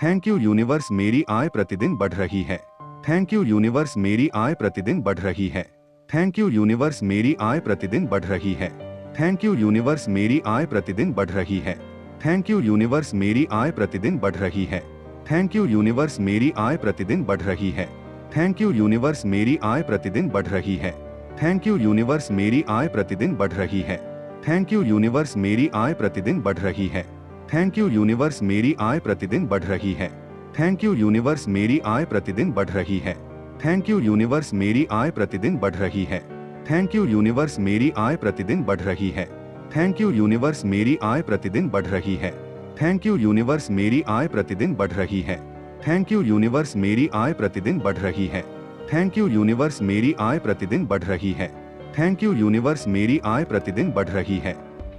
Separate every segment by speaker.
Speaker 1: Thank you universe, मेरी आय प्रतिदिन बढ़ रही है। थैंक यू यूनिवर्स, मेरी आय प्रतिदिन बढ़ रही है। थैंक यू यूनिवर्स, मेरी आय प्रतिदिन बढ़ रही है। थैंक यू यूनिवर्स, मेरी आय प्रतिदिन बढ़ रही है। थैंक यू यूनिवर्स, मेरी आय प्रतिदिन बढ़ रही है। थैंक यू यूनिवर्स, मेरी आय प्रतिदिन बढ़ रही है। थैंक यू यूनिवर्स, मेरी आय प्रतिदिन बढ़ रही है। थैंक यू यूनिवर्स, मेरी आय प्रतिदिन बढ़ रही है। थैंक यू यूनिवर्स, मेरी आय प्रतिदिन बढ़ रही है। थैंक यू यूनिवर्स, मेरी आय प्रतिदिन बढ़ रही है। थैंक यू यूनिवर्स, मेरी आय प्रतिदिन बढ़ रही है। थैंक यू यूनिवर्स, मेरी आय प्रतिदिन बढ़ रही है। थैंक यू यूनिवर्स, मेरी आय प्रतिदिन बढ़ रही है। थैंक यू यूनिवर्स, मेरी आय प्रतिदिन बढ़ रही है। थैंक यू यूनिवर्स, मेरी आय प्रतिदिन बढ़ रही है। थैंक यू यूनिवर्स, मेरी आय प्रतिदिन बढ़ रही है। थैंक यू यूनिवर्स, मेरी आय प्रतिदिन बढ़ रही है। थैंक यू यूनिवर्स, मेरी आय प्रतिदिन बढ़ रही है। थैंक यू यूनिवर्स, मेरी आय प्रतिदिन बढ़ रही है।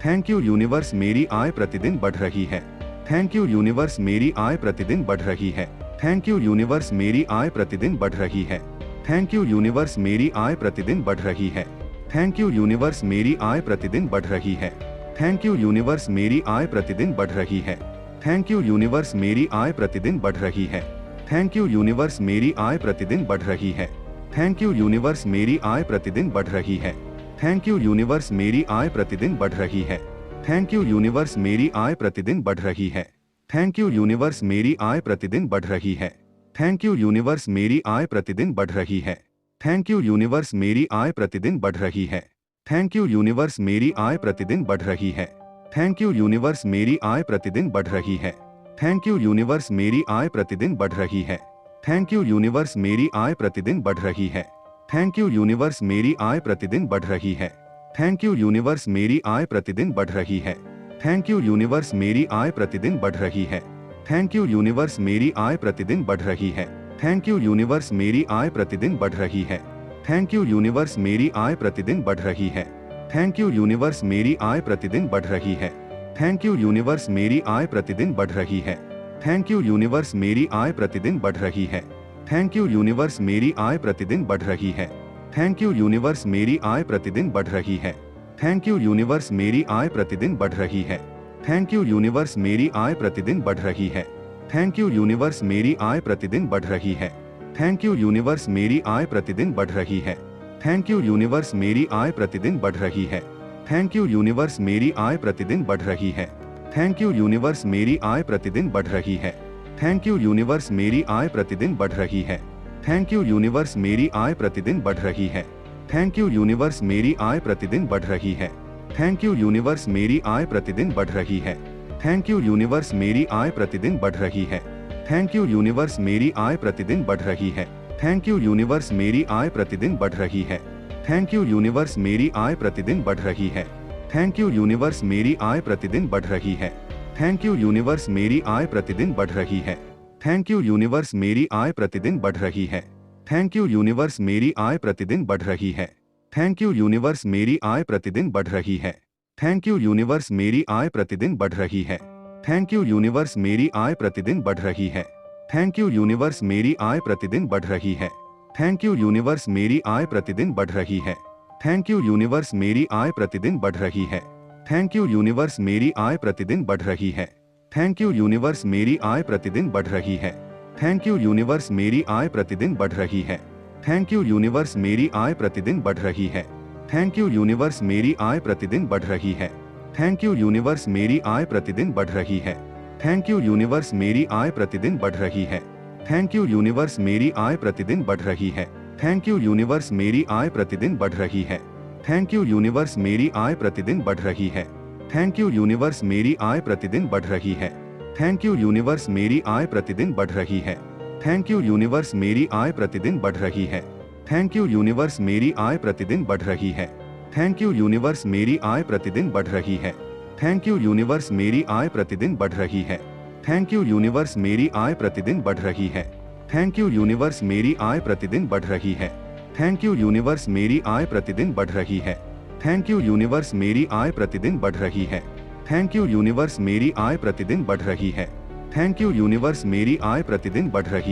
Speaker 1: थैंक यू यूनिवर्स, मेरी आय प्रतिदिन बढ़ रही है। थैंक यू यूनिवर्स, मेरी आय प्रतिदिन बढ़ रही है। थैंक यू यूनिवर्स, मेरी आय प्रतिदिन बढ़ रही है। थैंक यू यूनिवर्स, मेरी आय प्रतिदिन बढ़ रही है। थैंक यू यूनिवर्स, मेरी आय प्रतिदिन बढ़ रही है। थैंक यू यूनिवर्स, मेरी आय प्रतिदिन बढ़ रही है। थैंक यू यूनिवर्स, मेरी आय प्रतिदिन बढ़ रही है। थैंक यू यूनिवर्स, मेरी आय प्रतिदिन बढ़ रही है। थैंक यू यूनिवर्स, मेरी आय प्रतिदिन बढ़ रही है। थैंक यू यूनिवर्स, मेरी आय प्रतिदिन बढ़ रही है। थैंक यू यूनिवर्स, मेरी आय प्रतिदिन बढ़ रही है। थैंक यू यूनिवर्स, मेरी आय प्रतिदिन बढ़ रही है। थैंक यू यूनिवर्स, मेरी आय प्रतिदिन बढ़ रही है। थैंक यू यूनिवर्स, मेरी आय प्रतिदिन बढ़ रही है। थैंक यू यूनिवर्स, मेरी आय प्रतिदिन बढ़ रही है। थैंक यू यूनिवर्स, मेरी आय प्रतिदिन बढ़ रही है। थैंक यू यूनिवर्स, मेरी आय प्रतिदिन बढ़ रही है। थैंक यू यूनिवर्स, मेरी आय प्रतिदिन बढ़ रही है। थैंक यू यूनिवर्स, मेरी आय प्रतिदिन बढ़ रही है। थैंक यू यूनिवर्स, मेरी आय प्रतिदिन बढ़ रही है। थैंक यू यूनिवर्स, मेरी आय प्रतिदिन बढ़ रही है। थैंक यू यूनिवर्स, मेरी आय प्रतिदिन बढ़ रही है। थैंक यू यूनिवर्स, मेरी आय प्रतिदिन बढ़ रही है। थैंक यू यूनिवर्स, मेरी आय प्रतिदिन बढ़ रही है। थैंक यू यूनिवर्स, मेरी आय प्रतिदिन बढ़ रही है। थैंक यू यूनिवर्स, मेरी आय प्रतिदिन बढ़ रही है। थैंक यू यूनिवर्स, मेरी आय प्रतिदिन बढ़ रही है। थैंक यू यूनिवर्स, मेरी आय प्रतिदिन बढ़ रही है। थैंक यू यूनिवर्स, मेरी आय प्रतिदिन बढ़ रही है। थैंक यू यूनिवर्स, मेरी आय प्रतिदिन बढ़ रही है। थैंक यू यूनिवर्स, मेरी आय प्रतिदिन बढ़ रही है। थैंक यू यूनिवर्स, मेरी आय प्रतिदिन बढ़ रही है। थैंक यू यूनिवर्स, मेरी आय प्रतिदिन बढ़ रही है। थैंक यू यूनिवर्स, मेरी आय प्रतिदिन बढ़ रही है। थैंक यू यूनिवर्स, मेरी आय प्रतिदिन बढ़ रही है। थैंक यू यूनिवर्स, मेरी आय प्रतिदिन बढ़ रही है। थैंक यू यूनिवर्स, मेरी आय प्रतिदिन बढ़ रही है। थैंक यू यूनिवर्स, मेरी आय प्रतिदिन बढ़ रही है। थैंक यू यूनिवर्स, मेरी आय प्रतिदिन बढ़ रही है। थैंक यू यूनिवर्स, मेरी आय प्रतिदिन बढ़ रही है। थैंक यू यूनिवर्स, मेरी आय प्रतिदिन बढ़ रही है। थैंक यू यूनिवर्स, मेरी आय प्रतिदिन बढ़ रही है। थैंक यू यूनिवर्स, मेरी आय प्रतिदिन बढ़ रही है। थैंक यू यूनिवर्स, मेरी आय प्रतिदिन बढ़ रही है। थैंक यू यूनिवर्स, मेरी आय प्रतिदिन बढ़ रही है। थैंक यू यूनिवर्स, मेरी आय प्रतिदिन बढ़ रही है। थैंक यू यूनिवर्स, मेरी आय प्रतिदिन बढ़ रही है। थैंक यू यूनिवर्स, मेरी आय प्रतिदिन बढ़ रही है। थैंक यू यूनिवर्स, मेरी आय प्रतिदिन बढ़ रही है। थैंक यू यूनिवर्स, मेरी आय प्रतिदिन बढ़ रही है। थैंक यू यूनिवर्स, मेरी आय प्रतिदिन बढ़ रही है। थैंक यू यूनिवर्स, मेरी आय प्रतिदिन बढ़ रही है। थैंक यू यूनिवर्स, मेरी आय प्रतिदिन बढ़ रही है। थैंक यू यूनिवर्स, मेरी आय प्रतिदिन बढ़ रही है। थैंक यू यूनिवर्स, मेरी आय प्रतिदिन बढ़ रही है। थैंक यू यूनिवर्स, मेरी आय प्रतिदिन बढ़ रही है। थैंक यू यूनिवर्स, मेरी आय प्रतिदिन बढ़ रही है। थैंक यू यूनिवर्स, मेरी आय प्रतिदिन बढ़ रही है। थैंक यू यूनिवर्स, मेरी आय प्रतिदिन बढ़ रही है। थैंक यू यूनिवर्स, मेरी आय प्रतिदिन बढ़ रही है। थैंक यू यूनिवर्स, मेरी आय प्रतिदिन बढ़ रही है। थैंक यू यूनिवर्स, मेरी आय प्रतिदिन बढ़ रही है। थैंक यू यूनिवर्स, मेरी आय प्रतिदिन बढ़ रही है। थैंक यू यूनिवर्स, मेरी आय प्रतिदिन बढ़ रही है। थैंक यू यूनिवर्स, मेरी आय प्रतिदिन बढ़ रही है। थैंक यू यूनिवर्स, मेरी आय प्रतिदिन बढ़ रही है। थैंक यू यूनिवर्स, मेरी आय प्रतिदिन बढ़ रही है। थैंक यू यूनिवर्स, मेरी आय प्रतिदिन बढ़ रही है। थैंक यू यूनिवर्स, मेरी आय प्रतिदिन बढ़ रही है। थैंक यू यूनिवर्स, मेरी आय प्रतिदिन बढ़ रही है। थैंक यू यूनिवर्स, मेरी आय प्रतिदिन बढ़ रही है। थैंक यू यूनिवर्स, मेरी आय प्रतिदिन बढ़ रही है। थैंक यू यूनिवर्स, मेरी आय प्रतिदिन बढ़ रही है। थैंक यू यूनिवर्स, मेरी आय प्रतिदिन बढ़ रही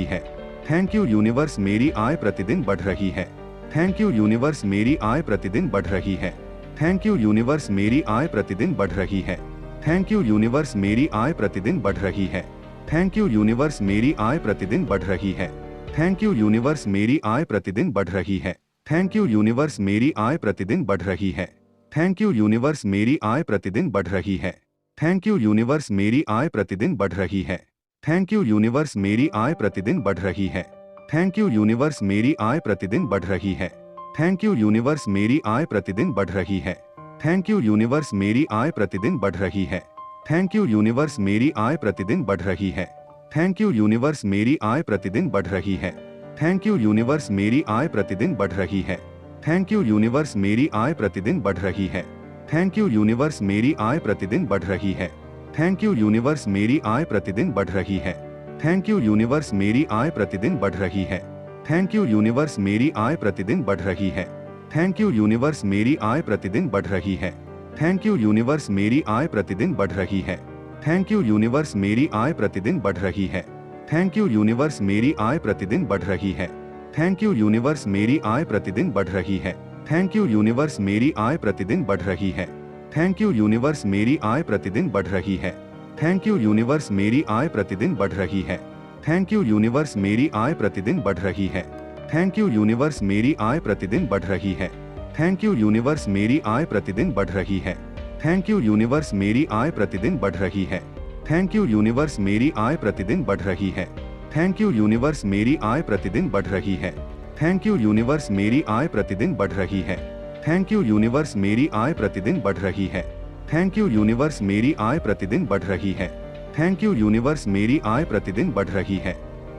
Speaker 1: है। थैंक यू यूनिवर्स, मेरी आय प्रतिदिन बढ़ रही है। थैंक यू यूनिवर्स, मेरी आय प्रतिदिन बढ़ रही है। थैंक यू यूनिवर्स, मेरी आय प्रतिदिन बढ़ रही है। थैंक यू यूनिवर्स, मेरी आय प्रतिदिन बढ़ रही है। थैंक यू यूनिवर्स, मेरी आय प्रतिदिन बढ़ रही है। थैंक यू यूनिवर्स मेरी आय प्रतिदिन बढ़ रही है। थैंक यू यूनिवर्स मेरी आय प्रतिदिन बढ़ रही है। थैंक यू यूनिवर्स मेरी आय प्रतिदिन बढ़ रही है। थैंक यू यूनिवर्स मेरी आय प्रतिदिन बढ़ रही है। थैंक यू यूनिवर्स मेरी आय प्रतिदिन बढ़ रही है। थैंक यू यूनिवर्स मेरी आय प्रतिदिन बढ़ रही है। थैंक यू यूनिवर्स मेरी आय प्रतिदिन बढ़ रही है। थैंक यू यूनिवर्स मेरी आय प्रतिदिन बढ़ रही है। थैंक यू यूनिवर्स मेरी आय प्रतिदिन बढ़ रही है। थैंक यू यूनिवर्स मेरी आय प्रतिदिन बढ़ रही है। थैंक यू यूनिवर्स मेरी आय प्रतिदिन बढ़ रही है। थैंक यू यूनिवर्स मेरी आय प्रतिदिन बढ़ रही है। थैंक यू यूनिवर्स मेरी आय प्रतिदिन बढ़ रही है। थैंक यू यूनिवर्स मेरी आय प्रतिदिन बढ़ रही है। थैंक यू यूनिवर्स मेरी आय प्रतिदिन बढ़ रही है। थैंक यू यूनिवर्स मेरी आय प्रतिदिन बढ़ रही है। थैंक यू यूनिवर्स मेरी आय प्रतिदिन बढ़ रही है। थैंक यू यूनिवर्स मेरी आय प्रतिदिन बढ़ रही है। थैंक यू यूनिवर्स मेरी आय प्रतिदिन बढ़ रही है। थैंक यू यूनिवर्स मेरी आय प्रतिदिन बढ़ रही है। थैंक यू यूनिवर्स मेरी आय प्रतिदिन बढ़ रही है। थैंक यू यूनिवर्स मेरी आय प्रतिदिन बढ़ रही है। थैंक यू यूनिवर्स मेरी आय प्रतिदिन बढ़ रही है। थैंक यू यूनिवर्स मेरी आय प्रतिदिन बढ़ रही है। थैंक यू यूनिवर्स मेरी आय प्रतिदिन बढ़ रही है। थैंक यू यूनिवर्स मेरी आय प्रतिदिन बढ़ रही है। थैंक यू यूनिवर्स मेरी आय प्रतिदिन बढ़ रही है। थैंक यू यूनिवर्स मेरी आय प्रतिदिन बढ़ रही है। थैंक यू यूनिवर्स मेरी आय प्रतिदिन बढ़ रही है। थैंक यू यूनिवर्स मेरी आय प्रतिदिन बढ़ रही है। थैंक यू यूनिवर्स मेरी आय प्रतिदिन बढ़ रही है। थैंक यू यूनिवर्स मेरी आय प्रतिदिन बढ़ रही है। थैंक यू यूनिवर्स मेरी आय प्रतिदिन बढ़ रही है। थैंक यू यूनिवर्स मेरी आय प्रतिदिन बढ़ रही है। थैंक यू यूनिवर्स मेरी आय प्रतिदिन बढ़ रही है। थैंक यू यूनिवर्स मेरी आय प्रतिदिन बढ़ रही है। थैंक यू यूनिवर्स मेरी आय प्रतिदिन बढ़ रही है।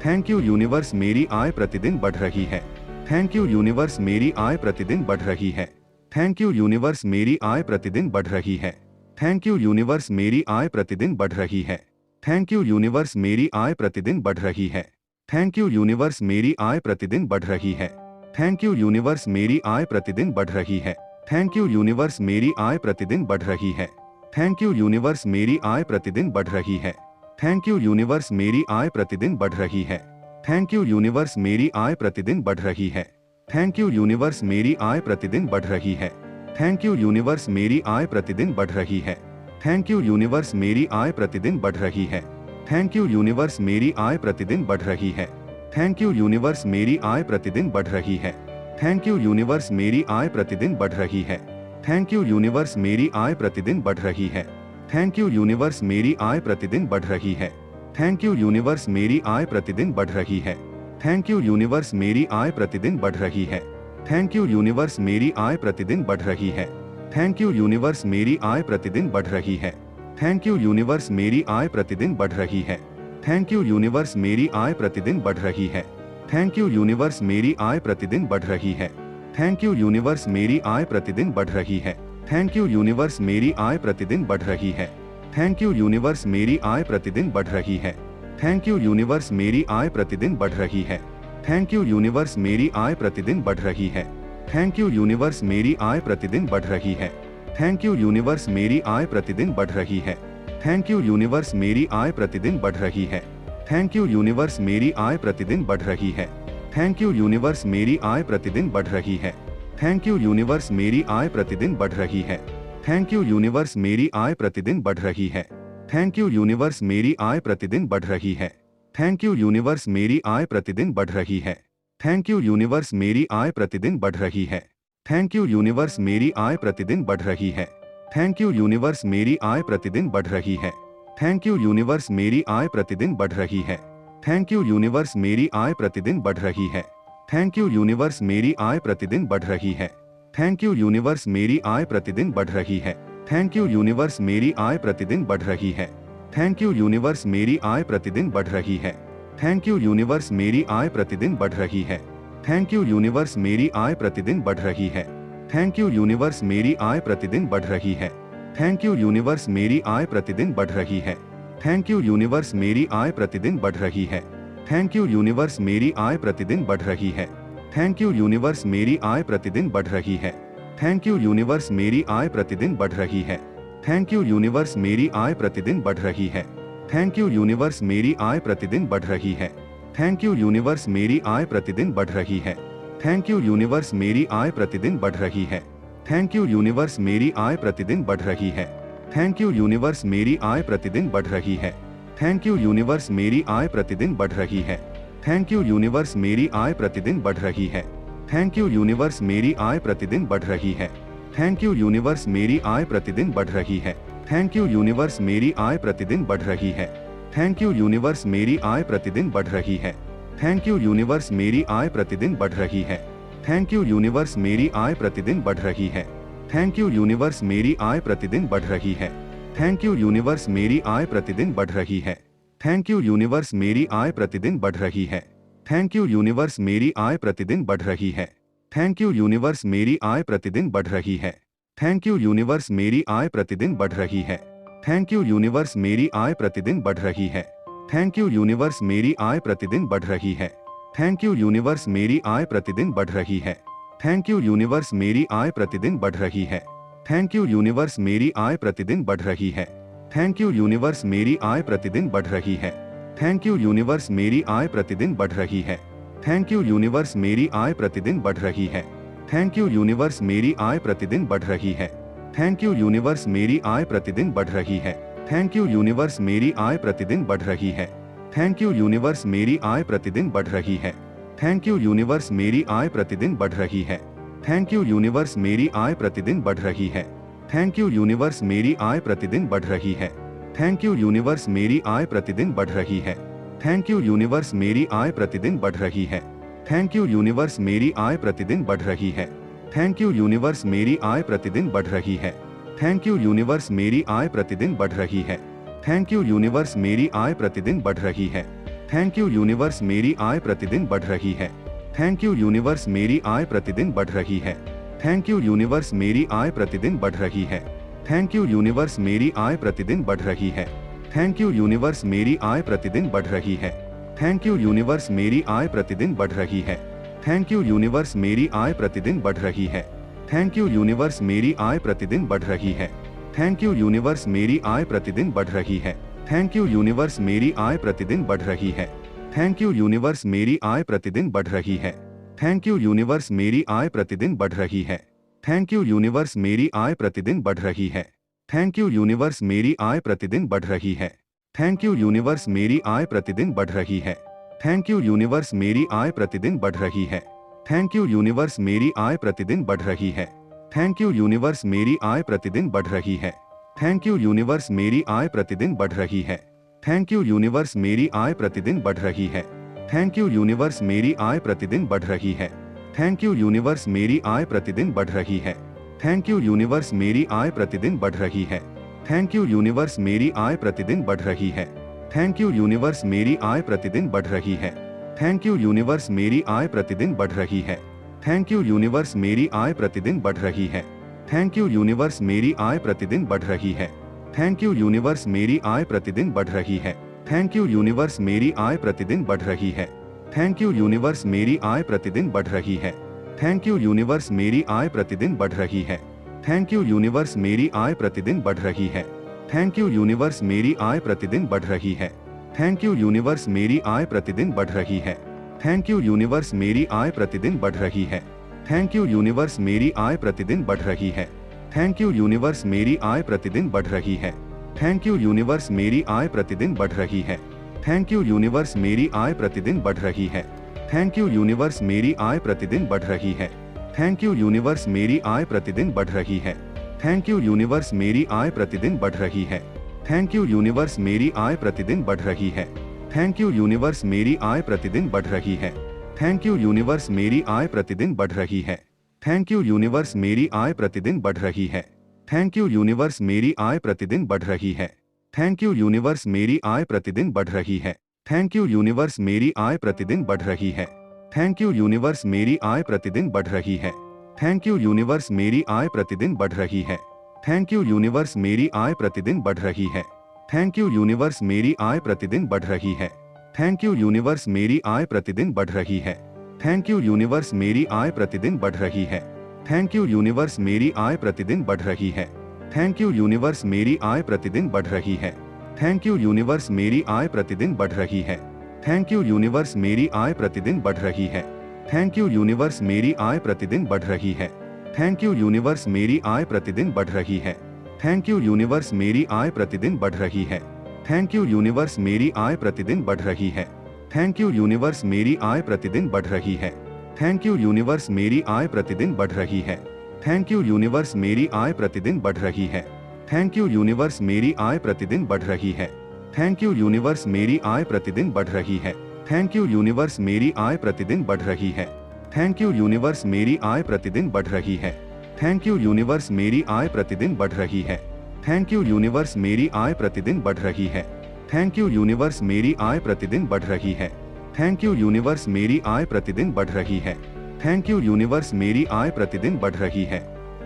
Speaker 1: थैंक यू यूनिवर्स मेरी आय प्रतिदिन बढ़ रही है। थैंक यू यूनिवर्स मेरी आय प्रतिदिन बढ़ रही है। थैंक यू यूनिवर्स मेरी आय प्रतिदिन बढ़ रही है। थैंक यू यूनिवर्स मेरी आय प्रतिदिन बढ़ रही है। थैंक यू यूनिवर्स मेरी आय प्रतिदिन बढ़ रही है। थैंक यू यूनिवर्स मेरी आय प्रतिदिन बढ़ रही है। थैंक यू यूनिवर्स मेरी आय प्रतिदिन बढ़ रही है। थैंक यू यूनिवर्स मेरी आय प्रतिदिन बढ़ रही है। थैंक यू यूनिवर्स मेरी आय प्रतिदिन बढ़ रही है। थैंक यू यूनिवर्स मेरी आय प्रतिदिन बढ़ रही है। थैंक यू यूनिवर्स मेरी आय प्रतिदिन बढ़ रही है। थैंक यू यूनिवर्स मेरी आय प्रतिदिन बढ़ रही है। थैंक यू यूनिवर्स मेरी आय प्रतिदिन बढ़ रही है। थैंक यू यूनिवर्स मेरी आय प्रतिदिन बढ़ रही है। थैंक यू यूनिवर्स मेरी आय प्रतिदिन बढ़ रही है। थैंक यू यूनिवर्स मेरी आय प्रतिदिन बढ़ रही है। थैंक यू यूनिवर्स मेरी आय प्रतिदिन बढ़ रही है। थैंक यू यूनिवर्स मेरी आय प्रतिदिन बढ़ रही है। थैंक यू यूनिवर्स मेरी आय प्रतिदिन बढ़ रही है। थैंक यू यूनिवर्स मेरी आय प्रतिदिन बढ़ रही है। थैंक यू यूनिवर्स मेरी आय प्रतिदिन बढ़ रही है। थैंक यू यूनिवर्स मेरी आय प्रतिदिन बढ़ रही है। थैंक यू यूनिवर्स मेरी आय प्रतिदिन बढ़ रही है। थैंक यू यूनिवर्स मेरी आय प्रतिदिन बढ़ रही है। थैंक यू यूनिवर्स मेरी आय प्रतिदिन बढ़ रही है। थैंक यू यूनिवर्स मेरी आय प्रतिदिन बढ़ रही है। थैंक यू यूनिवर्स मेरी आय प्रतिदिन बढ़ रही है। थैंक यू यूनिवर्स मेरी आय प्रतिदिन बढ़ रही है। थैंक यू यूनिवर्स मेरी आय प्रतिदिन बढ़ रही है। थैंक यू यूनिवर्स मेरी आय प्रतिदिन बढ़ रही है। थैंक यू यूनिवर्स मेरी आय प्रतिदिन बढ़ रही है। थैंक यू यूनिवर्स मेरी आय प्रतिदिन बढ़ रही है। थैंक यू यूनिवर्स मेरी आय प्रतिदिन बढ़ रही है। थैंक यू यूनिवर्स मेरी आय प्रतिदिन बढ़ रही है। थैंक यू यूनिवर्स मेरी आय प्रतिदिन बढ़ रही है। थैंक यू यूनिवर्स मेरी आय प्रतिदिन बढ़ रही है। थैंक यू यूनिवर्स मेरी आय प्रतिदिन बढ़ रही है। थैंक यू यूनिवर्स मेरी आय प्रतिदिन बढ़ रही है। थैंक यू यूनिवर्स मेरी आय प्रतिदिन बढ़ रही है। थैंक यू यूनिवर्स मेरी आय प्रतिदिन बढ़ रही है। थैंक यू यूनिवर्स मेरी आय प्रतिदिन बढ़ रही है। थैंक यू यूनिवर्स मेरी आय प्रतिदिन बढ़ रही है। थैंक यू यूनिवर्स मेरी आय प्रतिदिन बढ़ रही है। थैंक यू यूनिवर्स मेरी आय प्रतिदिन बढ़ रही है। थैंक यू यूनिवर्स मेरी आय प्रतिदिन बढ़ रही है। थैंक यू यूनिवर्स मेरी आय प्रतिदिन बढ़ रही है। थैंक यू यूनिवर्स मेरी आय प्रतिदिन बढ़ रही है। थैंक यू यूनिवर्स मेरी आय प्रतिदिन बढ़ रही है। थैंक यू यूनिवर्स मेरी आय प्रतिदिन बढ़ रही है। थैंक यू यूनिवर्स मेरी आय प्रतिदिन बढ़ रही है। थैंक यू यूनिवर्स मेरी आय प्रतिदिन बढ़ रही है। थैंक यू यूनिवर्स मेरी आय प्रतिदिन बढ़ रही है। थैंक यू यूनिवर्स मेरी आय प्रतिदिन बढ़ रही है। थैंक यू यूनिवर्स मेरी आय प्रतिदिन बढ़ रही है। थैंक यू यूनिवर्स मेरी आय प्रतिदिन बढ़ रही है। थैंक यू यूनिवर्स मेरी आय प्रतिदिन बढ़ रही है। थैंक यू यूनिवर्स मेरी आय प्रतिदिन बढ़ रही है। थैंक यू यूनिवर्स मेरी आय प्रतिदिन बढ़ रही है। थैंक यू यूनिवर्स मेरी आय प्रतिदिन बढ़ रही है। थैंक यू यूनिवर्स मेरी आय प्रतिदिन बढ़ रही है। थैंक यू यूनिवर्स मेरी आय प्रतिदिन बढ़ रही है। थैंक यू यूनिवर्स, मेरी आय प्रतिदिन बढ़ रही है। थैंक यू यूनिवर्स, मेरी आय प्रतिदिन बढ़ रही है। थैंक यू यूनिवर्स, मेरी आय प्रतिदिन बढ़ रही है। थैंक यू यूनिवर्स, मेरी आय प्रतिदिन बढ़ रही है। थैंक यू यूनिवर्स, मेरी आय प्रतिदिन बढ़ रही है। थैंक यू यूनिवर्स, मेरी आय प्रतिदिन बढ़ रही है। थैंक यू यूनिवर्स, मेरी आय प्रतिदिन बढ़ रही है। थैंक यू यूनिवर्स, मेरी आय प्रतिदिन बढ़ रही है। थैंक यू यूनिवर्स, मेरी आय प्रतिदिन बढ़ रही है। थैंक यू यूनिवर्स, मेरी आय प्रतिदिन बढ़ रही है। थैंक यू यूनिवर्स, मेरी आय प्रतिदिन बढ़ रही है। थैंक यू यूनिवर्स, मेरी आय प्रतिदिन बढ़ रही है। थैंक यू यूनिवर्स, मेरी आय प्रतिदिन बढ़ रही है। थैंक यू यूनिवर्स, मेरी आय प्रतिदिन बढ़ रही है। थैंक यू यूनिवर्स, मेरी आय प्रतिदिन बढ़ रही है। थैंक यू यूनिवर्स, मेरी आय प्रतिदिन बढ़ रही है। थैंक यू यूनिवर्स, मेरी आय प्रतिदिन बढ़ रही है। थैंक यू यूनिवर्स, मेरी आय प्रतिदिन बढ़ रही है। थैंक यू यूनिवर्स, मेरी आय प्रतिदिन बढ़ रही है। थैंक यू यूनिवर्स, मेरी आय प्रतिदिन बढ़ रही है। थैंक यू यूनिवर्स, मेरी आय प्रतिदिन बढ़ रही है। थैंक यू यूनिवर्स, मेरी आय प्रतिदिन बढ़ रही है। थैंक यू यूनिवर्स, मेरी आय प्रतिदिन बढ़ रही है। थैंक यू यूनिवर्स, मेरी आय प्रतिदिन बढ़ रही है। थैंक यू यूनिवर्स, मेरी आय प्रतिदिन बढ़ रही है। थैंक यू यूनिवर्स, मेरी आय प्रतिदिन बढ़ रही है। थैंक यू यूनिवर्स, मेरी आय प्रतिदिन बढ़ रही है। थैंक यू यूनिवर्स, मेरी आय प्रतिदिन बढ़ रही है। थैंक यू यूनिवर्स, मेरी आय प्रतिदिन बढ़ रही है। थैंक यू यूनिवर्स, मेरी आय प्रतिदिन बढ़ रही है। थैंक यू यूनिवर्स, मेरी आय प्रतिदिन बढ़ रही है। थैंक यू यूनिवर्स, मेरी आय प्रतिदिन बढ़ रही है। थैंक यू यूनिवर्स, मेरी आय प्रतिदिन बढ़ रही है। थैंक यू यूनिवर्स, मेरी आय प्रतिदिन बढ़ रही है। थैंक यू यूनिवर्स, मेरी आय प्रतिदिन बढ़ रही है। थैंक यू यूनिवर्स, मेरी आय प्रतिदिन बढ़ रही है। थैंक यू यूनिवर्स, मेरी आय प्रतिदिन बढ़ रही है। थैंक यू यूनिवर्स, मेरी आय प्रतिदिन बढ़ रही है। थैंक यू यूनिवर्स, मेरी आय प्रतिदिन बढ़ रही है। थैंक यू यूनिवर्स, मेरी आय प्रतिदिन बढ़ रही है। थैंक यू यूनिवर्स, मेरी आय प्रतिदिन बढ़ रही है। थैंक यू यूनिवर्स, मेरी आय प्रतिदिन बढ़ रही है। थैंक यू यूनिवर्स, मेरी आय प्रतिदिन बढ़ रही है। थैंक यू यूनिवर्स, मेरी आय प्रतिदिन बढ़ रही है। थैंक यू यूनिवर्स, मेरी आय प्रतिदिन बढ़ रही है। थैंक यू यूनिवर्स, मेरी आय प्रतिदिन बढ़ रही है। थैंक यू यूनिवर्स, मेरी आय प्रतिदिन बढ़ रही है। थैंक यू यूनिवर्स, मेरी आय प्रतिदिन बढ़ रही है। थैंक यू यूनिवर्स, मेरी आय प्रतिदिन बढ़ रही है। थैंक यू यूनिवर्स, मेरी आय प्रतिदिन बढ़ रही है। थैंक यू यूनिवर्स, मेरी आय प्रतिदिन बढ़ रही है। थैंक यू यूनिवर्स, मेरी आय प्रतिदिन बढ़ रही है। थैंक यू यूनिवर्स, मेरी आय प्रतिदिन बढ़ रही है। थैंक यू यूनिवर्स, मेरी आय प्रतिदिन बढ़ रही है। थैंक यू यूनिवर्स, मेरी आय प्रतिदिन बढ़ रही है। थैंक यू यूनिवर्स, मेरी आय प्रतिदिन बढ़ रही है। थैंक यू यूनिवर्स, मेरी आय प्रतिदिन बढ़ रही है। थैंक यू यूनिवर्स, मेरी आय प्रतिदिन बढ़ रही है। थैंक यू यूनिवर्स, मेरी आय प्रतिदिन बढ़ रही है। थैंक यू यूनिवर्स, मेरी आय प्रतिदिन बढ़ रही है। थैंक यू यूनिवर्स, मेरी आय प्रतिदिन बढ़ रही है। थैंक यू यूनिवर्स, मेरी आय प्रतिदिन बढ़ रही है। थैंक यू यूनिवर्स, मेरी आय प्रतिदिन बढ़ रही है। थैंक यू यूनिवर्स, मेरी आय प्रतिदिन बढ़ रही है। थैंक यू यूनिवर्स, मेरी आय प्रतिदिन बढ़ रही है। थैंक यू यूनिवर्स, मेरी आय प्रतिदिन बढ़ रही है। थैंक यू यूनिवर्स, मेरी आय प्रतिदिन बढ़ रही है। थैंक यू यूनिवर्स, मेरी आय प्रतिदिन बढ़ रही है। थैंक यू यूनिवर्स, मेरी आय प्रतिदिन बढ़ रही है। थैंक यू यूनिवर्स, मेरी आय प्रतिदिन बढ़ रही है। थैंक यू यूनिवर्स, मेरी आय प्रतिदिन बढ़ रही है। थैंक यू यूनिवर्स, मेरी आय प्रतिदिन बढ़ रही है। थैंक यू यूनिवर्स, मेरी आय प्रतिदिन बढ़ रही है। थैंक यू यूनिवर्स, मेरी आय प्रतिदिन बढ़ रही है। थैंक यू यूनिवर्स, मेरी आय प्रतिदिन बढ़ रही है। थैंक यू यूनिवर्स, मेरी आय प्रतिदिन बढ़ रही है। थैंक यू यूनिवर्स, मेरी आय प्रतिदिन बढ़ रही है। थैंक यू यूनिवर्स, मेरी आय प्रतिदिन बढ़ रही है। थैंक यू यूनिवर्स, मेरी आय प्रतिदिन बढ़ रही है। थैंक यू यूनिवर्स, मेरी आय प्रतिदिन बढ़ रही है। थैंक यू यूनिवर्स, मेरी आय प्रतिदिन बढ़ रही है। थैंक यू यूनिवर्स, मेरी आय प्रतिदिन बढ़ रही है। थैंक यू यूनिवर्स, मेरी आय प्रतिदिन बढ़ रही है। थैंक यू यूनिवर्स, मेरी आय प्रतिदिन बढ़ रही है। थैंक यू यूनिवर्स, मेरी आय प्रतिदिन बढ़ रही है। थैंक यू यूनिवर्स, मेरी आय प्रतिदिन बढ़ रही है। थैंक यू यूनिवर्स, मेरी आय प्रतिदिन बढ़ रही है। थैंक यू यूनिवर्स, मेरी आय प्रतिदिन बढ़ रही है। थैंक यू यूनिवर्स, मेरी आय प्रतिदिन बढ़ रही है। थैंक यू यूनिवर्स, मेरी आय प्रतिदिन बढ़ रही है। थैंक यू यूनिवर्स, मेरी आय प्रतिदिन बढ़ रही है। थैंक यू यूनिवर्स, मेरी आय प्रतिदिन बढ़ रही है। थैंक यू यूनिवर्स, मेरी आय प्रतिदिन बढ़ रही है। थैंक यू यूनिवर्स, मेरी आय प्रतिदिन बढ़ रही है। थैंक यू यूनिवर्स, मेरी आय प्रतिदिन बढ़ रही है। थैंक यू यूनिवर्स, मेरी आय प्रतिदिन बढ़ रही है। थैंक यू यूनिवर्स, मेरी आय प्रतिदिन बढ़ रही है। थैंक यू यूनिवर्स, मेरी आय प्रतिदिन बढ़ रही है। थैंक यू यूनिवर्स मेरी आय प्रतिदिन बढ़ रही है। थैंक यू यूनिवर्स मेरी आय प्रतिदिन बढ़ रही है। थैंक यू यूनिवर्स मेरी आय प्रतिदिन बढ़ रही है। थैंक यू यूनिवर्स मेरी आय प्रतिदिन बढ़ रही है। थैंक यू यूनिवर्स मेरी आय प्रतिदिन बढ़ रही है। थैंक यू यूनिवर्स मेरी आय प्रतिदिन बढ़ रही है। थैंक यू यूनिवर्स मेरी आय प्रतिदिन बढ़ रही है। थैंक यू यूनिवर्स मेरी आय प्रतिदिन बढ़ रही है। थैंक यू यूनिवर्स मेरी आय प्रतिदिन बढ़ रही है। थैंक यू यूनिवर्स मेरी आय प्रतिदिन बढ़ रही है। थैंक यू यूनिवर्स मेरी आय प्रतिदिन बढ़ रही है। थैंक यू यूनिवर्स मेरी आय प्रतिदिन बढ़ रही है। थैंक यू यूनिवर्स मेरी आय प्रतिदिन बढ़ रही है। थैंक यू यूनिवर्स मेरी आय प्रतिदिन बढ़ रही है।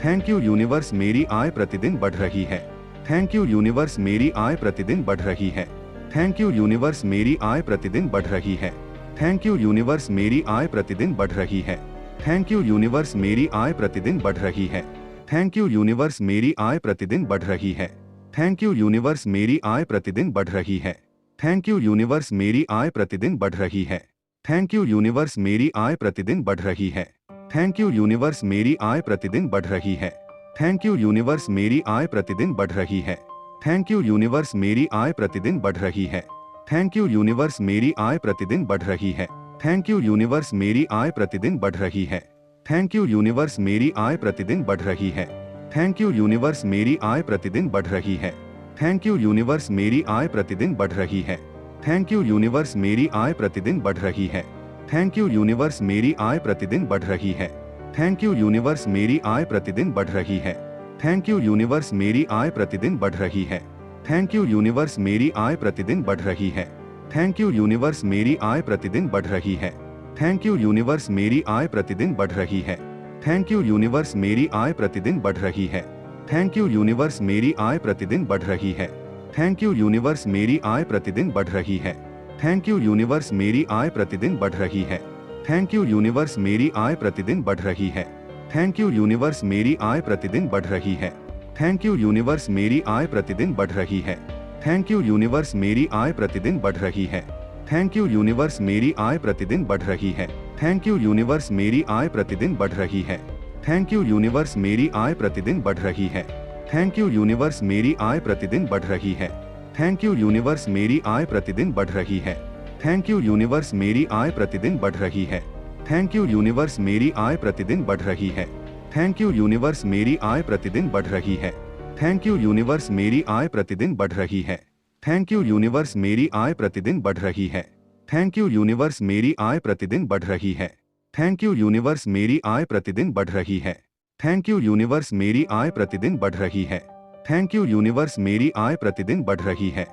Speaker 1: थैंक यू यूनिवर्स मेरी आय प्रतिदिन बढ़ रही है। थैंक यू यूनिवर्स मेरी आय प्रतिदिन बढ़ रही है। थैंक यू यूनिवर्स मेरी आय प्रतिदिन बढ़ रही है। थैंक यू यूनिवर्स मेरी आय प्रतिदिन बढ़ रही है। थैंक यू यूनिवर्स मेरी आय प्रतिदिन बढ़ रही है। थैंक यू यूनिवर्स मेरी आय प्रतिदिन बढ़ रही है। थैंक यू यूनिवर्स मेरी आय प्रतिदिन बढ़ रही है। थैंक यू यूनिवर्स मेरी आय प्रतिदिन बढ़ रही है। थैंक यू यूनिवर्स मेरी आय प्रतिदिन बढ़ रही है। थैंक यू यूनिवर्स मेरी आय प्रतिदिन बढ़ रही है। थैंक यू यूनिवर्स मेरी आय प्रतिदिन बढ़ रही है। थैंक यू यूनिवर्स मेरी आय प्रतिदिन बढ़ रही है। थैंक यू यूनिवर्स मेरी आय प्रतिदिन बढ़ रही है। थैंक यू यूनिवर्स मेरी आय प्रतिदिन बढ़ रही है। थैंक यू यूनिवर्स मेरी आय प्रतिदिन बढ़ रही है। थैंक यू यूनिवर्स मेरी आय प्रतिदिन बढ़ रही है। थैंक यू यूनिवर्स मेरी आय प्रतिदिन बढ़ रही है। थैंक यू यूनिवर्स मेरी आय प्रतिदिन बढ़ रही है। थैंक यू यूनिवर्स मेरी आय प्रतिदिन बढ़ रही है। थैंक यू यूनिवर्स मेरी आय प्रतिदिन बढ़ रही है। थैंक यू यूनिवर्स मेरी आय प्रतिदिन बढ़ रही है। थैंक यू यूनिवर्स मेरी आय प्रतिदिन बढ़ रही है। थैंक यू यूनिवर्स मेरी आय प्रतिदिन बढ़ रही है। थैंक यू यूनिवर्स मेरी आय प्रतिदिन बढ़ रही है। थैंक यू यूनिवर्स मेरी आय प्रतिदिन बढ़ रही है। थैंक यू यूनिवर्स मेरी आय प्रतिदिन बढ़ रही है। थैंक यू यूनिवर्स मेरी आय प्रतिदिन बढ़ रही है। थैंक यू यूनिवर्स मेरी आय प्रतिदिन बढ़ रही है। थैंक यू यूनिवर्स मेरी आय प्रतिदिन बढ़ रही है। थैंक यू यूनिवर्स मेरी आय प्रतिदिन बढ़ रही है। थैंक यू यूनिवर्स मेरी आय प्रतिदिन बढ़ रही है। थैंक यू यूनिवर्स मेरी आय प्रतिदिन बढ़ रही है। थैंक यू यूनिवर्स मेरी आय प्रतिदिन बढ़ रही है। थैंक यू यूनिवर्स मेरी आय प्रतिदिन बढ़ रही है। थैंक यू यूनिवर्स मेरी आय प्रतिदिन बढ़ रही है। थैंक यू यूनिवर्स मेरी आय प्रतिदिन बढ़ रही है। थैंक यू यूनिवर्स मेरी आय प्रतिदिन बढ़ रही है। थैंक यू यूनिवर्स मेरी आय प्रतिदिन बढ़ रही है। थैंक यू यूनिवर्स मेरी आय प्रतिदिन बढ़ रही है। थैंक यू यूनिवर्स मेरी आय प्रतिदिन बढ़ रही है। थैंक यू यूनिवर्स मेरी आय प्रतिदिन बढ़ रही है। थैंक यू यूनिवर्स मेरी आय प्रतिदिन बढ़ रही है। थैंक यू यूनिवर्स मेरी आय प्रतिदिन बढ़ रही है। थैंक यू यूनिवर्स मेरी आय प्रतिदिन बढ़ रही है। थैंक यू यूनिवर्स मेरी आय प्रतिदिन बढ़ रही है। थैंक यू यूनिवर्स मेरी आय प्रतिदिन बढ़ रही है। थैंक यू यूनिवर्स मेरी आय प्रतिदिन बढ़ रही है। थैंक यू यूनिवर्स मेरी आय प्रतिदिन बढ़ रही है।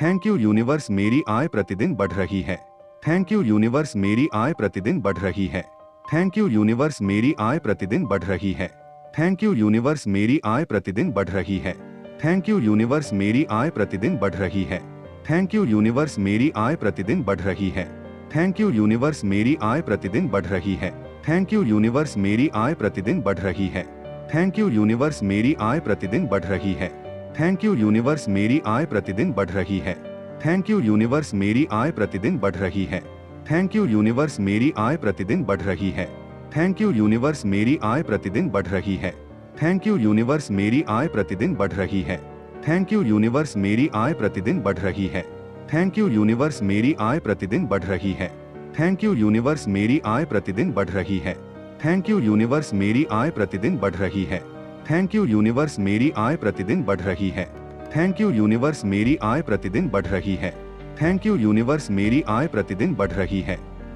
Speaker 1: थैंक यू यूनिवर्स मेरी आय प्रतिदिन बढ़ रही है। थैंक यू यूनिवर्स मेरी आय प्रतिदिन बढ़ रही है। थैंक यू यूनिवर्स मेरी आय प्रतिदिन बढ़ रही है। थैंक यू यूनिवर्स मेरी आय प्रतिदिन बढ़ रही है। थैंक यू यूनिवर्स मेरी आय प्रतिदिन बढ़ रही है। थैंक यू यूनिवर्स मेरी आय प्रतिदिन बढ़ रही है। थैंक यू यूनिवर्स मेरी आय प्रतिदिन बढ़ रही है। थैंक यू यूनिवर्स मेरी आय प्रतिदिन बढ़ रही है। थैंक यू यूनिवर्स मेरी आय प्रतिदिन बढ़ रही है। थैंक यू यूनिवर्स मेरी आय प्रतिदिन बढ़ रही है। थैंक यू यूनिवर्स मेरी आय प्रतिदिन बढ़ रही है। थैंक यू यूनिवर्स मेरी आय प्रतिदिन बढ़ रही है। थैंक यू यूनिवर्स मेरी आय प्रतिदिन बढ़ रही है। थैंक यू यूनिवर्स मेरी आय प्रतिदिन बढ़ रही है। थैंक यू यूनिवर्स मेरी आय प्रतिदिन बढ़ रही है। थैंक यू यूनिवर्स मेरी आय प्रतिदिन बढ़ रही है। थैंक यू यूनिवर्स मेरी आय प्रतिदिन बढ़ रही है। थैंक यू यूनिवर्स मेरी आय प्रतिदिन बढ़ रही है। थैंक यू यूनिवर्स मेरी आय प्रतिदिन बढ़ रही है।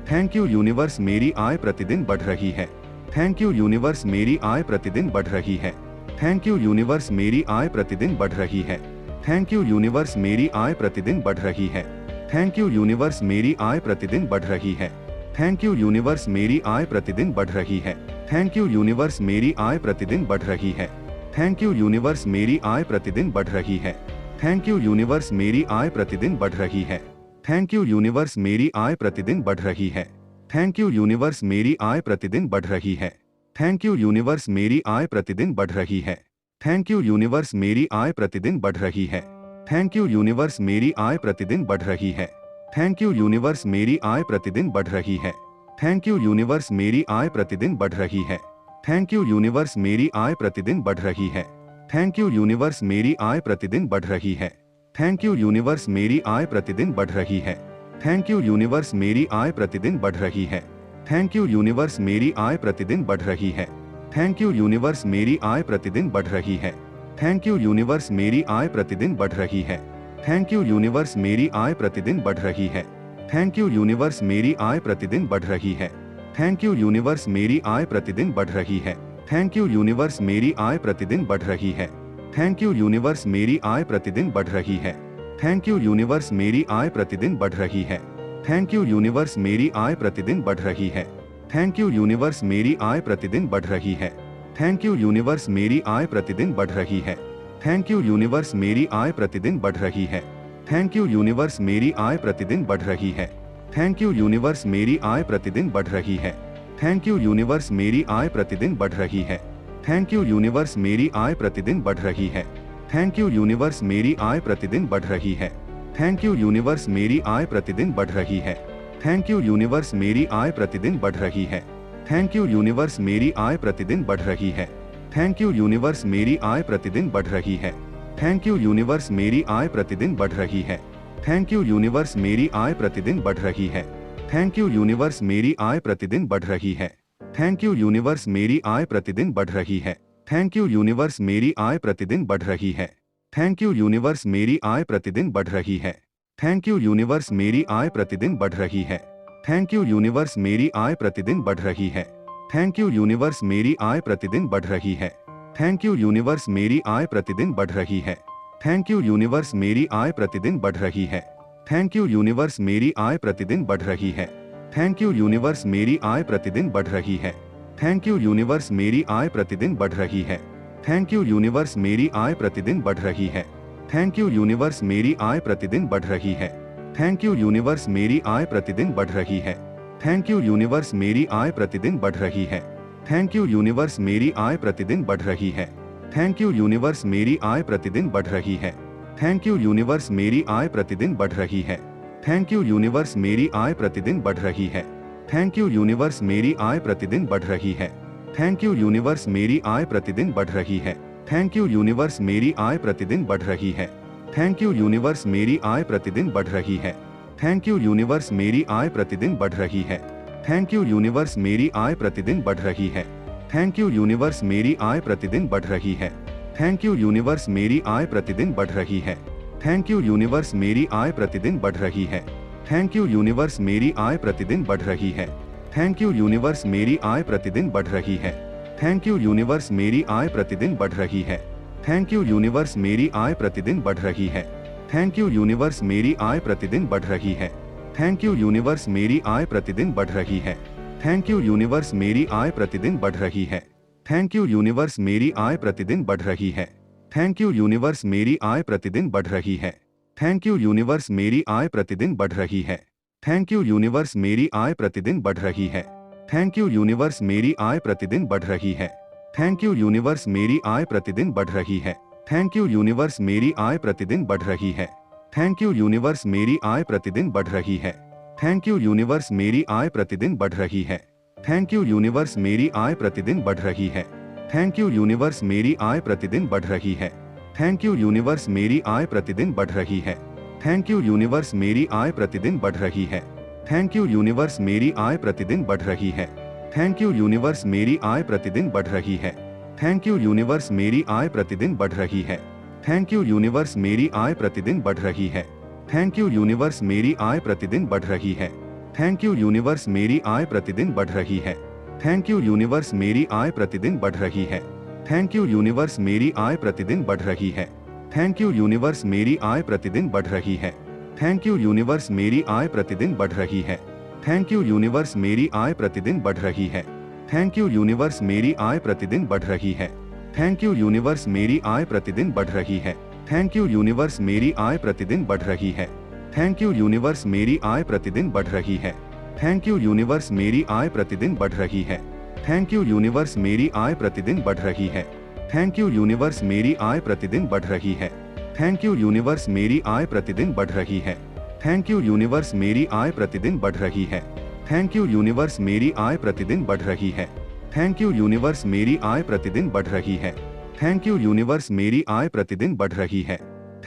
Speaker 1: थैंक यू यूनिवर्स मेरी आय प्रतिदिन बढ़ रही है। थैंक यू यूनिवर्स मेरी आय प्रतिदिन बढ़ रही है। थैंक यू यूनिवर्स मेरी आय प्रतिदिन बढ़ रही है। थैंक यू यूनिवर्स मेरी आय प्रतिदिन बढ़ रही है। थैंक यू यूनिवर्स मेरी आय प्रतिदिन बढ़ रही है। थैंक यू यूनिवर्स मेरी आय प्रतिदिन बढ़ रही है। थैंक यू यूनिवर्स मेरी आय प्रतिदिन बढ़ रही है। थैंक यू यूनिवर्स मेरी आय प्रतिदिन बढ़ रही है। थैंक यू यूनिवर्स मेरी आय प्रतिदिन बढ़ रही है। थैंक यू यूनिवर्स मेरी आय प्रतिदिन बढ़ रही है। थैंक यू यूनिवर्स मेरी आय प्रतिदिन बढ़ रही है। थैंक यू यूनिवर्स मेरी आय प्रतिदिन बढ़ रही है। थैंक यू यूनिवर्स मेरी आय प्रतिदिन बढ़ रही है। थैंक यू यूनिवर्स मेरी आय प्रतिदिन बढ़ रही है। थैंक यू यूनिवर्स मेरी आय प्रतिदिन बढ़ रही है। थैंक यू यूनिवर्स मेरी आय प्रतिदिन बढ़ रही है। थैंक यू यूनिवर्स मेरी आय प्रतिदिन बढ़ रही है। थैंक यू यूनिवर्स मेरी आय प्रतिदिन बढ़ रही है। थैंक यू यूनिवर्स मेरी आय प्रतिदिन बढ़ रही है। थैंक यू यूनिवर्स मेरी आय प्रतिदिन बढ़ रही है। थैंक यू यूनिवर्स मेरी आय प्रतिदिन बढ़ रही है। थैंक यू यूनिवर्स मेरी आय प्रतिदिन बढ़ रही है। थैंक यू यूनिवर्स मेरी आय प्रतिदिन बढ़ रही है। थैंक यू यूनिवर्स मेरी आय प्रतिदिन बढ़ रही है। थैंक यू यूनिवर्स मेरी आय प्रतिदिन बढ़ रही है। थैंक यू यूनिवर्स मेरी आय प्रतिदिन बढ़ रही है। थैंक यू यूनिवर्स मेरी आय प्रतिदिन बढ़ रही है। थैंक यू यूनिवर्स मेरी आय प्रतिदिन बढ़ रही है। थैंक यू यूनिवर्स मेरी आय प्रतिदिन बढ़ रही है। थैंक यू यूनिवर्स मेरी आय प्रतिदिन बढ़ रही है। थैंक यू यूनिवर्स मेरी आय प्रतिदिन बढ़ रही है। थैंक यू यूनिवर्स मेरी आय प्रतिदिन बढ़ रही है। थैंक यू यूनिवर्स मेरी आय प्रतिदिन बढ़ रही है। थैंक यू यूनिवर्स मेरी आय प्रतिदिन बढ़ रही है। थैंक यू यूनिवर्स मेरी आय प्रतिदिन बढ़ रही है। थैंक यू यूनिवर्स मेरी आय प्रतिदिन बढ़ रही है। थैंक यू यूनिवर्स मेरी आय प्रतिदिन बढ़ रही है। थैंक यू यूनिवर्स मेरी आय प्रतिदिन बढ़ रही है। थैंक यू यूनिवर्स मेरी आय प्रतिदिन बढ़ रही है। थैंक यू यूनिवर्स मेरी आय प्रतिदिन बढ़ रही है। थैंक यू यूनिवर्स मेरी आय प्रतिदिन बढ़ रही है। थैंक यू यूनिवर्स मेरी आय प्रतिदिन बढ़ रही है। थैंक यू यूनिवर्स मेरी आय प्रतिदिन बढ़ रही है। थैंक यू यूनिवर्स मेरी आय प्रतिदिन बढ़ रही है। थैंक यू यूनिवर्स मेरी आय प्रतिदिन बढ़ रही है। थैंक यू यूनिवर्स मेरी आय प्रतिदिन बढ़ रही है। थैंक यू यूनिवर्स मेरी आय प्रतिदिन बढ़ रही है। थैंक यू यूनिवर्स मेरी आय प्रतिदिन बढ़ रही है। थैंक यू यूनिवर्स मेरी आय प्रतिदिन बढ़ रही है। थैंक यू यूनिवर्स मेरी आय प्रतिदिन बढ़ रही है। थैंक यू यूनिवर्स मेरी आय प्रतिदिन बढ़ रही है। थैंक यू यूनिवर्स मेरी आय प्रतिदिन बढ़ रही है। थैंक यू यूनिवर्स मेरी आय प्रतिदिन बढ़ रही है। थैंक यू यूनिवर्स मेरी आय प्रतिदिन बढ़ रही है। थैंक यू यूनिवर्स मेरी आय प्रतिदिन बढ़ रही है। थैंक यू यूनिवर्स मेरी आय प्रतिदिन बढ़ रही है। थैंक यू यूनिवर्स मेरी आय प्रतिदिन बढ़ रही है। थैंक यू यूनिवर्स मेरी आय प्रतिदिन बढ़ रही है। थैंक यू यूनिवर्स मेरी आय प्रतिदिन बढ़ रही है। थैंक यू यूनिवर्स मेरी आय प्रतिदिन बढ़ रही है। थैंक यू यूनिवर्स मेरी आय प्रतिदिन बढ़ रही है। थैंक यू यूनिवर्स मेरी आय प्रतिदिन बढ़ रही है। थैंक यू यूनिवर्स मेरी आय प्रतिदिन बढ़ रही है। थैंक यू यूनिवर्स मेरी आय प्रतिदिन बढ़ रही है। थैंक यू यूनिवर्स मेरी आय प्रतिदिन बढ़ रही है। थैंक यू यूनिवर्स मेरी आय प्रतिदिन बढ़ रही है। थैंक यू यूनिवर्स मेरी आय प्रतिदिन बढ़ रही है। थैंक यू यूनिवर्स मेरी आय प्रतिदिन बढ़ रही है। थैंक यू यूनिवर्स मेरी आय प्रतिदिन बढ़ रही है। थैंक यू यूनिवर्स मेरी आय प्रतिदिन बढ़ रही है। थैंक यू यूनिवर्स मेरी आय प्रतिदिन बढ़ रही है। थैंक यू यूनिवर्स मेरी आय प्रतिदिन बढ़ रही है। थैंक यू यूनिवर्स मेरी आय प्रतिदिन बढ़ रही है। थैंक यू यूनिवर्स मेरी आय प्रतिदिन बढ़ रही है। थैंक यू यूनिवर्स मेरी आय प्रतिदिन बढ़ रही है। थैंक यू यूनिवर्स मेरी आय प्रतिदिन बढ़ रही है। थैंक यू यूनिवर्स मेरी आय प्रतिदिन बढ़ रही है। थैंक यू यूनिवर्स मेरी आय प्रतिदिन बढ़ रही है। थैंक यू यूनिवर्स मेरी आय प्रतिदिन बढ़ रही है। थैंक यू यूनिवर्स मेरी आय प्रतिदिन बढ़ रही है। थैंक यू यूनिवर्स मेरी आय प्रतिदिन बढ़ रही है। थैंक यू यूनिवर्स मेरी आय प्रतिदिन बढ़ रही है। थैंक यू यूनिवर्स मेरी आय प्रतिदिन बढ़ रही है। थैंक यू यूनिवर्स मेरी आय प्रतिदिन बढ़ रही है। थैंक यू यूनिवर्स मेरी आय प्रतिदिन बढ़ रही है। थैंक यू यूनिवर्स मेरी आय प्रतिदिन बढ़ रही है। थैंक यू यूनिवर्स मेरी आय प्रतिदिन बढ़ रही है। थैंक यू यूनिवर्स मेरी आय प्रतिदिन बढ़ रही है। थैंक यू यूनिवर्स मेरी आय प्रतिदिन बढ़ रही है। थैंक यू यूनिवर्स मेरी आय प्रतिदिन बढ़ रही है। थैंक यू यूनिवर्स मेरी आय प्रतिदिन बढ़ रही है। थैंक यू यूनिवर्स मेरी आय प्रतिदिन बढ़ रही है। थैंक यू यूनिवर्स मेरी आय प्रतिदिन बढ़ रही है। थैंक यू यूनिवर्स मेरी आय प्रतिदिन बढ़ रही है। थैंक यू यूनिवर्स मेरी आय प्रतिदिन बढ़ रही है। थैंक यू यूनिवर्स मेरी आय प्रतिदिन बढ़ रही है। थैंक यू यूनिवर्स मेरी आय प्रतिदिन बढ़ रही है। थैंक यू यूनिवर्स मेरी आय प्रतिदिन बढ़ रही है। थैंक यू यूनिवर्स मेरी आय प्रतिदिन बढ़ रही है। थैंक यू यूनिवर्स मेरी आय प्रतिदिन बढ़ रही है। थैंक यू यूनिवर्स मेरी आय प्रतिदिन बढ़ रही है। थैंक यू यूनिवर्स मेरी आय प्रतिदिन बढ़ रही है। थैंक यू यूनिवर्स मेरी आय प्रतिदिन बढ़ रही है। थैंक यू यूनिवर्स मेरी आय प्रतिदिन बढ़ रही है। थैंक यू यूनिवर्स मेरी आय प्रतिदिन बढ़ रही है। थैंक यू यूनिवर्स मेरी आय प्रतिदिन बढ़ रही है। थैंक यू यूनिवर्स मेरी आय प्रतिदिन बढ़ रही है। थैंक यू यूनिवर्स मेरी आय प्रतिदिन बढ़ रही है। थैंक यू यूनिवर्स मेरी आय प्रतिदिन बढ़ रही है। थैंक यू यूनिवर्स मेरी आय प्रतिदिन बढ़ रही है। थैंक यू यूनिवर्स मेरी आय प्रतिदिन बढ़ रही है। थैंक यू यूनिवर्स मेरी आय प्रतिदिन बढ़ रही है। थैंक यू यूनिवर्स मेरी आय प्रतिदिन बढ़ रही है। थैंक यू यूनिवर्स मेरी आय प्रतिदिन बढ़ रही है। थैंक यू यूनिवर्स मेरी आय प्रतिदिन बढ़ रही है।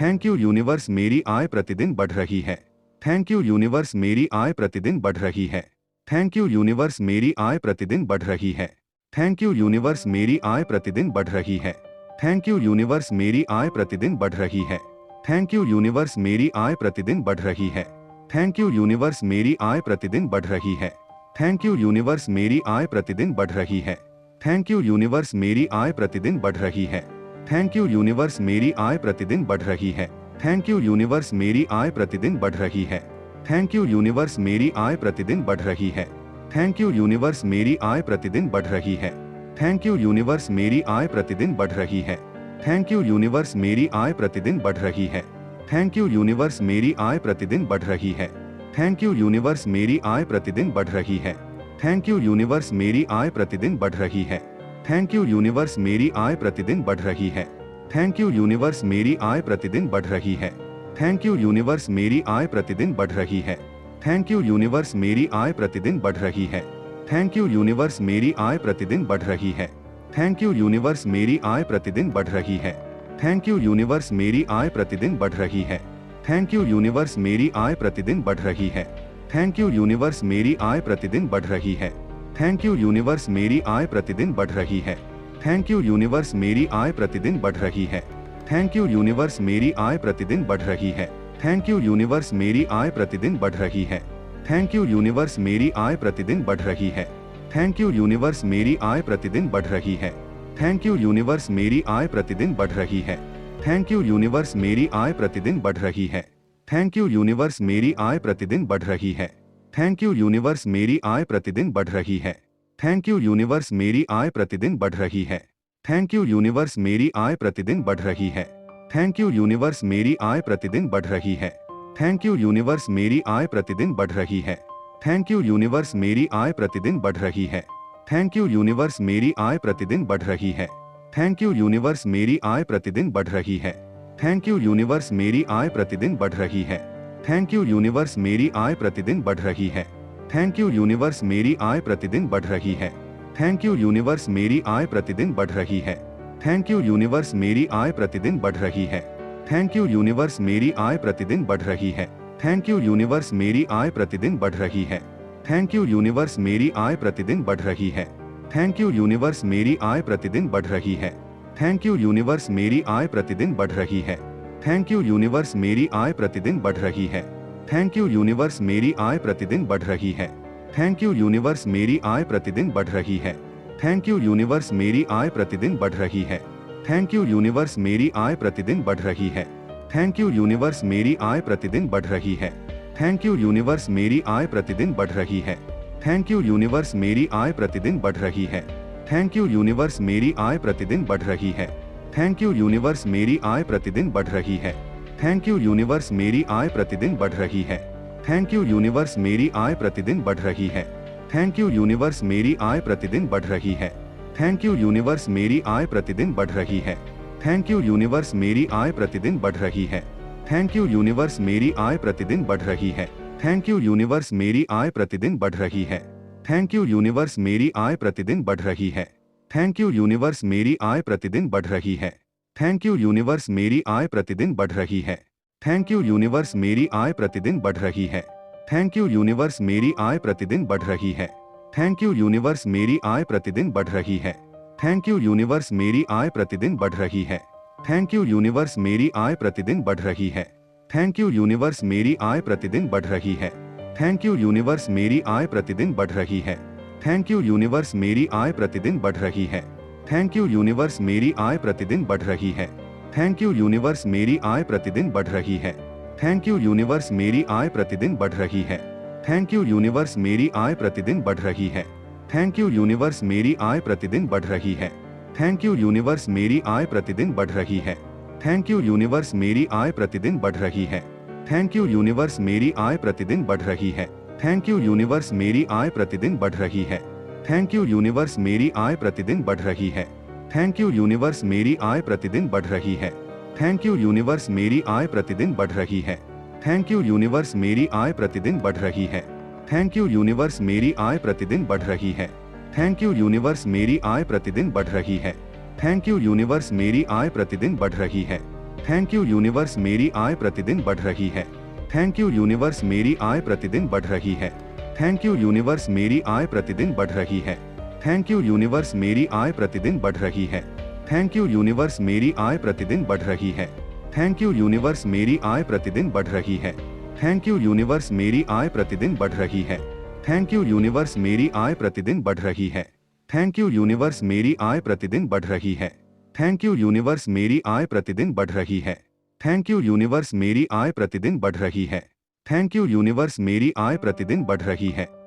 Speaker 1: थैंक यू यूनिवर्स मेरी आय प्रतिदिन बढ़ रही है। थैंक यू यूनिवर्स मेरी आय प्रतिदिन बढ़ रही है। थैंक यू यूनिवर्स मेरी आय प्रतिदिन बढ़ रही है। थैंक यू यूनिवर्स मेरी आय प्रतिदिन बढ़ रही है। थैंक यू यूनिवर्स मेरी आय प्रतिदिन बढ़ रही है। थैंक यू यूनिवर्स मेरी आय प्रतिदिन बढ़ रही है। थैंक यू यूनिवर्स मेरी आय प्रतिदिन बढ़ रही है। थैंक यू यूनिवर्स मेरी आय प्रतिदिन बढ़ रही है। थैंक यू यूनिवर्स मेरी आय प्रतिदिन बढ़ रही है। थैंक यू यूनिवर्स मेरी आय प्रतिदिन बढ़ रही है। थैंक यू यूनिवर्स मेरी आय प्रतिदिन बढ़ रही है। थैंक यू यूनिवर्स मेरी आय प्रतिदिन बढ़ रही है। थैंक यू यूनिवर्स मेरी आय प्रतिदिन बढ़ रही है। थैंक यू यूनिवर्स मेरी आय प्रतिदिन बढ़ रही है। थैंक यू यूनिवर्स मेरी आय प्रतिदिन बढ़ रही है। थैंक यू यूनिवर्स मेरी आय प्रतिदिन बढ़ रही है। थैंक यू यूनिवर्स मेरी आय प्रतिदिन बढ़ रही है। थैंक यू यूनिवर्स मेरी आय प्रतिदिन बढ़ रही है। थैंक यू यूनिवर्स मेरी आय प्रतिदिन बढ़ रही है। थैंक यू यूनिवर्स मेरी आय प्रतिदिन बढ़ रही है। थैंक यू यूनिवर्स मेरी आय प्रतिदिन बढ़ रही है। थैंक यू यूनिवर्स मेरी आय प्रतिदिन बढ़ रही है। थैंक यू यूनिवर्स मेरी आय प्रतिदिन बढ़ रही है। थैंक यू यूनिवर्स मेरी आय प्रतिदिन बढ़ रही है। थैंक यू यूनिवर्स मेरी आय प्रतिदिन बढ़ रही है। थैंक यू यूनिवर्स मेरी आय प्रतिदिन बढ़ रही है। थैंक यू यूनिवर्स मेरी आय प्रतिदिन बढ़ रही है। थैंक यू यूनिवर्स मेरी आय प्रतिदिन बढ़ रही है। थैंक यू यूनिवर्स मेरी आय प्रतिदिन बढ़ रही है। थैंक यू यूनिवर्स मेरी आय प्रतिदिन बढ़ रही है। थैंक यू यूनिवर्स मेरी आय प्रतिदिन बढ़ रही है। थैंक यू यूनिवर्स मेरी आय प्रतिदिन बढ़ रही है। थैंक यू यूनिवर्स मेरी आय प्रतिदिन बढ़ रही है। थैंक यू यूनिवर्स मेरी आय प्रतिदिन बढ़ रही है। थैंक यू यूनिवर्स मेरी आय प्रतिदिन बढ़ रही है। थैंक यू यूनिवर्स मेरी आय प्रतिदिन बढ़ रही है। थैंक यू यूनिवर्स मेरी आय प्रतिदिन बढ़ रही है। थैंक यू यूनिवर्स मेरी आय प्रतिदिन बढ़ रही है। थैंक यू यूनिवर्स मेरी आय प्रतिदिन बढ़ रही है। थैंक यू यूनिवर्स मेरी आय प्रतिदिन बढ़ रही है। थैंक यू यूनिवर्स मेरी आय प्रतिदिन बढ़ रही है। थैंक यू यूनिवर्स मेरी आय प्रतिदिन बढ़ रही है। थैंक यू यूनिवर्स मेरी आय प्रतिदिन बढ़ रही है। थैंक यू यूनिवर्स मेरी आय प्रतिदिन बढ़ रही है। थैंक यू यूनिवर्स मेरी आय प्रतिदिन बढ़ रही है। थैंक यू यूनिवर्स मेरी आय प्रतिदिन बढ़ रही है। थैंक यू यूनिवर्स मेरी आय प्रतिदिन बढ़ रही है। थैंक यू यूनिवर्स मेरी आय प्रतिदिन बढ़ रही है। थैंक यू यूनिवर्स मेरी आय प्रतिदिन बढ़ रही है। थैंक यू यूनिवर्स मेरी आय प्रतिदिन बढ़ रही है। थैंक यू यूनिवर्स मेरी आय प्रतिदिन बढ़ रही है। थैंक यू यूनिवर्स मेरी आय प्रतिदिन बढ़ रही है। थैंक यू यूनिवर्स मेरी आय प्रतिदिन बढ़ रही है। थैंक यू यूनिवर्स मेरी आय प्रतिदिन बढ़ रही है। थैंक यू यूनिवर्स मेरी आय प्रतिदिन बढ़ रही है। थैंक यू यूनिवर्स मेरी आय प्रतिदिन बढ़ रही है। थैंक यू यूनिवर्स मेरी आय प्रतिदिन बढ़ रही है। थैंक यू यूनिवर्स मेरी आय प्रतिदिन बढ़ रही है। थैंक यू यूनिवर्स मेरी आय प्रतिदिन बढ़ रही है। थैंक यू यूनिवर्स मेरी आय प्रतिदिन बढ़ रही है। थैंक यू यूनिवर्स मेरी आय प्रतिदिन बढ़ रही है। थैंक यू यूनिवर्स मेरी आय प्रतिदिन बढ़ रही है। थैंक यू यूनिवर्स मेरी आय प्रतिदिन बढ़ रही है। थैंक यू यूनिवर्स मेरी आय प्रतिदिन बढ़ रही है। थैंक यू यूनिवर्स मेरी आय प्रतिदिन बढ़ रही है। थैंक यू यूनिवर्स मेरी आय प्रतिदिन बढ़ रही है। थैंक यू यूनिवर्स मेरी आय प्रतिदिन बढ़ रही है। थैंक यू यूनिवर्स मेरी आय प्रतिदिन बढ़ रही है। थैंक यू यूनिवर्स मेरी आय प्रतिदिन बढ़ रही है। थैंक यू यूनिवर्स मेरी आय प्रतिदिन बढ़ रही है। थैंक यू यूनिवर्स मेरी आय प्रतिदिन बढ़ रही है। थैंक यू यूनिवर्स मेरी आय प्रतिदिन बढ़ रही है। थैंक यू यूनिवर्स मेरी आय प्रतिदिन बढ़ रही है। थैंक यू यूनिवर्स मेरी आय प्रतिदिन बढ़ रही है। थैंक यू यूनिवर्स मेरी आय प्रतिदिन बढ़ रही है। थैंक यू यूनिवर्स मेरी आय प्रतिदिन बढ़ रही है। थैंक यू यूनिवर्स मेरी आय प्रतिदिन बढ़ रही है। थैंक यू यूनिवर्स मेरी आय प्रतिदिन बढ़ रही है। थैंक यू यूनिवर्स मेरी आय प्रतिदिन बढ़ रही है। थैंक यू यूनिवर्स मेरी आय प्रतिदिन बढ़ रही है। थैंक यू यूनिवर्स मेरी आय प्रतिदिन बढ़ रही है। थैंक यू यूनिवर्स मेरी आय प्रतिदिन बढ़ रही है। थैंक यू यूनिवर्स मेरी आय प्रतिदिन बढ़ रही है। थैंक यू यूनिवर्स मेरी आय प्रतिदिन बढ़ रही है। थैंक यू यूनिवर्स मेरी आय प्रतिदिन बढ़ रही है। थैंक यू यूनिवर्स मेरी आय प्रतिदिन बढ़ रही है। थैंक यू यूनिवर्स मेरी आय प्रतिदिन बढ़ रही है। थैंक यू यूनिवर्स मेरी आय प्रतिदिन बढ़ रही है। थैंक यू यूनिवर्स मेरी आय प्रतिदिन बढ़ रही है। थैंक यू यूनिवर्स मेरी आय प्रतिदिन बढ़ रही है। थैंक यू यूनिवर्स मेरी आय प्रतिदिन बढ़ रही है। थैंक यू यूनिवर्स मेरी आय प्रतिदिन बढ़ रही है। थैंक यू यूनिवर्स मेरी आय प्रतिदिन बढ़ रही है। थैंक यू यूनिवर्स मेरी आय प्रतिदिन बढ़ रही है। थैंक यू यूनिवर्स मेरी आय प्रतिदिन बढ़ रही है। थैंक यू यूनिवर्स मेरी आय प्रतिदिन बढ़ रही है। थैंक यू यूनिवर्स मेरी आय प्रतिदिन बढ़ रही है। थैंक यू यूनिवर्स मेरी आय प्रतिदिन बढ़ रही है। थैंक यू यूनिवर्स, मेरी आय प्रतिदिन बढ़ रही है। थैंक यू यूनिवर्स, मेरी आय प्रतिदिन बढ़ रही है। थैंक यू यूनिवर्स, मेरी आय प्रतिदिन बढ़ रही है। थैंक यू यूनिवर्स, मेरी आय प्रतिदिन बढ़ रही है। थैंक यू यूनिवर्स, मेरी आय प्रतिदिन बढ़ रही है। थैंक यू यूनिवर्स, मेरी आय प्रतिदिन बढ़ रही है। थैंक यू यूनिवर्स, मेरी आय प्रतिदिन बढ़ रही है। थैंक यू यूनिवर्स, मेरी आय प्रतिदिन बढ़ रही है। थैंक यू यूनिवर्स, मेरी आय प्रतिदिन बढ़ रही है। थैंक यू यूनिवर्स, मेरी आय प्रतिदिन बढ़ रही है। थैंक यू यूनिवर्स, मेरी आय प्रतिदिन बढ़ रही है। थैंक यू यूनिवर्स, मेरी आय प्रतिदिन बढ़ रही है।